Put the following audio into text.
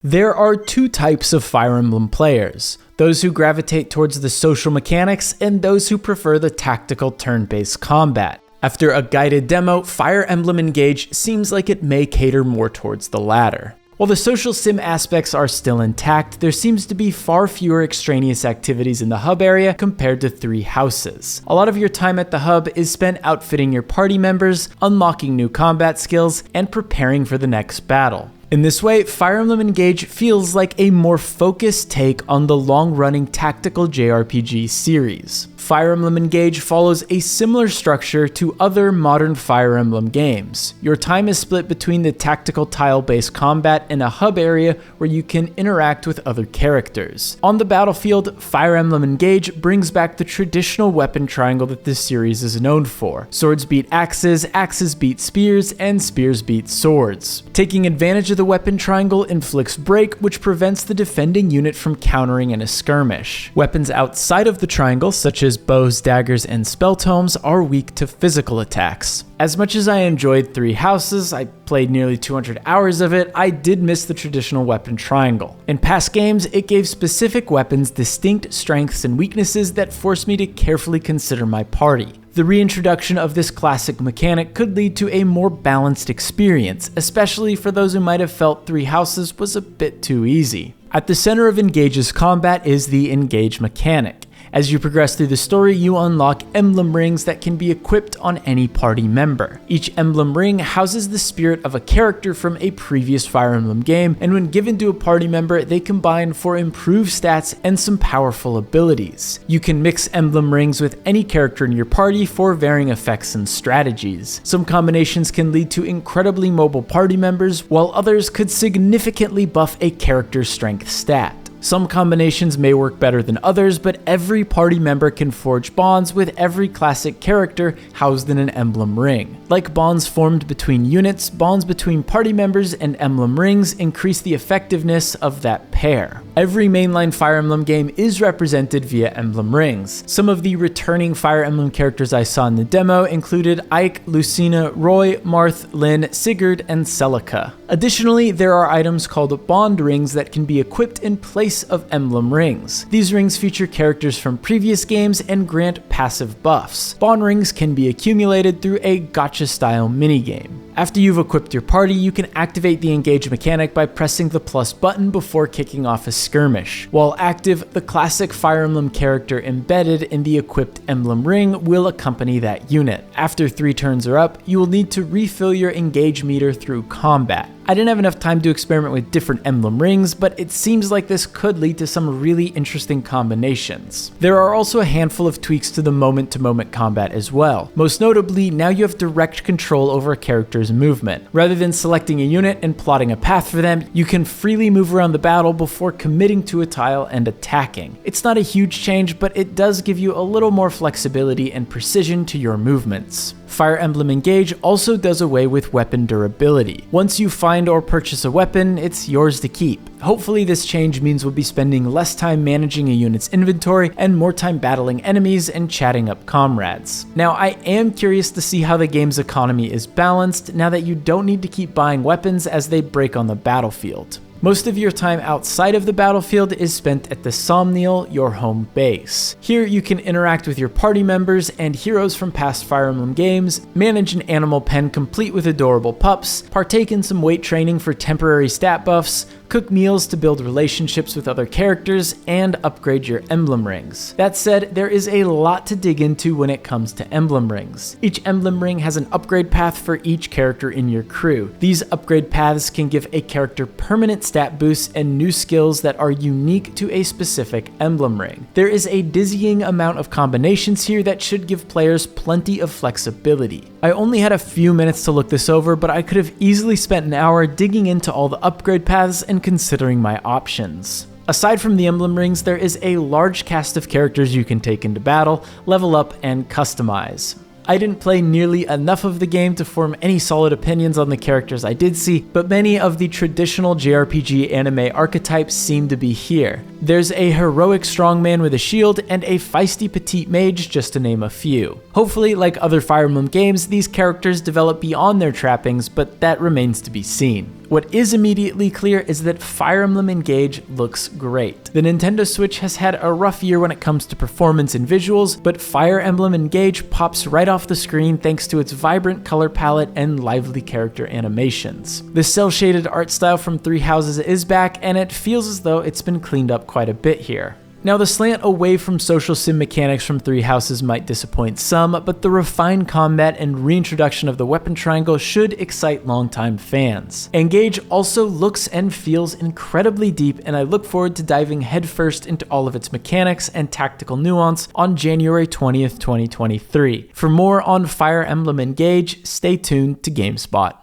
There are two types of Fire Emblem players, those who gravitate towards the social mechanics and those who prefer the tactical turn-based combat. After a guided demo, Fire Emblem Engage seems like it may cater more towards the latter. While the social sim aspects are still intact, there seems to be far fewer extraneous activities in the hub area compared to Three Houses. A lot of your time at the hub is spent outfitting your party members, unlocking new combat skills, and preparing for the next battle. In this way, Fire Emblem Engage feels like a more focused take on the long-running tactical JRPG series. Fire Emblem Engage follows a similar structure to other modern Fire Emblem games. Your time is split between the tactical tile-based combat and a hub area where you can interact with other characters. On the battlefield, Fire Emblem Engage brings back the traditional weapon triangle that this series is known for. Swords beat axes, axes beat spears, and spears beat swords. Taking advantage of the weapon triangle inflicts break, which prevents the defending unit from countering in a skirmish. Weapons outside of the triangle, such as bows, daggers, and spell tomes, are weak to physical attacks. As much as I enjoyed Three Houses, I played nearly 200 hours of it, I did miss the traditional weapon triangle. In past games, it gave specific weapons distinct strengths and weaknesses that forced me to carefully consider my party. The reintroduction of this classic mechanic could lead to a more balanced experience, especially for those who might have felt Three Houses was a bit too easy. At the center of Engage's combat is the Engage mechanic. As you progress through the story, you unlock Emblem Rings that can be equipped on any party member. Each Emblem Ring houses the spirit of a character from a previous Fire Emblem game, and when given to a party member, they combine for improved stats and some powerful abilities. You can mix Emblem Rings with any character in your party for varying effects and strategies. Some combinations can lead to incredibly mobile party members, while others could significantly buff a character's strength stat. Some combinations may work better than others, but every party member can forge bonds with every classic character housed in an Emblem Ring. Like bonds formed between units, bonds between party members and Emblem Rings increase the effectiveness of that pair. Every mainline Fire Emblem game is represented via Emblem Rings. Some of the returning Fire Emblem characters I saw in the demo included Ike, Lucina, Roy, Marth, Lyn, Sigurd, and Celica. Additionally, there are items called Bond Rings that can be equipped in place of Emblem Rings. These rings feature characters from previous games and grant passive buffs. Bond Rings can be accumulated through a gacha-style minigame. After you've equipped your party, you can activate the Engage mechanic by pressing the plus button before kicking off a skirmish. While active, the classic Fire Emblem character embedded in the equipped Emblem Ring will accompany that unit. After 3 turns are up, you will need to refill your Engage meter through combat. I didn't have enough time to experiment with different Emblem Rings, but it seems like this could lead to some really interesting combinations. There are also a handful of tweaks to the moment-to-moment combat as well. Most notably, now you have direct control over a character's movement. Rather than selecting a unit and plotting a path for them, you can freely move around the battle before committing to a tile and attacking. It's not a huge change, but it does give you a little more flexibility and precision to your movements. Fire Emblem Engage also does away with weapon durability. Once you find or purchase a weapon, it's yours to keep. Hopefully this change means we'll be spending less time managing a unit's inventory and more time battling enemies and chatting up comrades. Now, I am curious to see how the game's economy is balanced now that you don't need to keep buying weapons as they break on the battlefield. Most of your time outside of the battlefield is spent at the Somniel, your home base. Here you can interact with your party members and heroes from past Fire Emblem games, manage an animal pen complete with adorable pups, partake in some weight training for temporary stat buffs, cook meals to build relationships with other characters, and upgrade your Emblem Rings. That said, there is a lot to dig into when it comes to Emblem Rings. Each Emblem Ring has an upgrade path for each character in your crew. These upgrade paths can give a character permanent stat boosts and new skills that are unique to a specific Emblem Ring. There is a dizzying amount of combinations here that should give players plenty of flexibility. I only had a few minutes to look this over, but I could have easily spent an hour digging into all the upgrade paths and considering my options. Aside from the Emblem Rings, there is a large cast of characters you can take into battle, level up, and customize. I didn't play nearly enough of the game to form any solid opinions on the characters I did see, but many of the traditional JRPG anime archetypes seem to be here. There's a heroic strongman with a shield and a feisty petite mage, just to name a few. Hopefully, like other Fire Emblem games, these characters develop beyond their trappings, but that remains to be seen. What is immediately clear is that Fire Emblem Engage looks great. The Nintendo Switch has had a rough year when it comes to performance and visuals, but Fire Emblem Engage pops right off the screen thanks to its vibrant color palette and lively character animations. The cel-shaded art style from Three Houses is back, and it feels as though it's been cleaned up quite a bit here. Now, the slant away from social sim mechanics from Three Houses might disappoint some, but the refined combat and reintroduction of the weapon triangle should excite longtime fans. Engage also looks and feels incredibly deep, and I look forward to diving headfirst into all of its mechanics and tactical nuance on January 20th, 2023. For more on Fire Emblem Engage, stay tuned to GameSpot.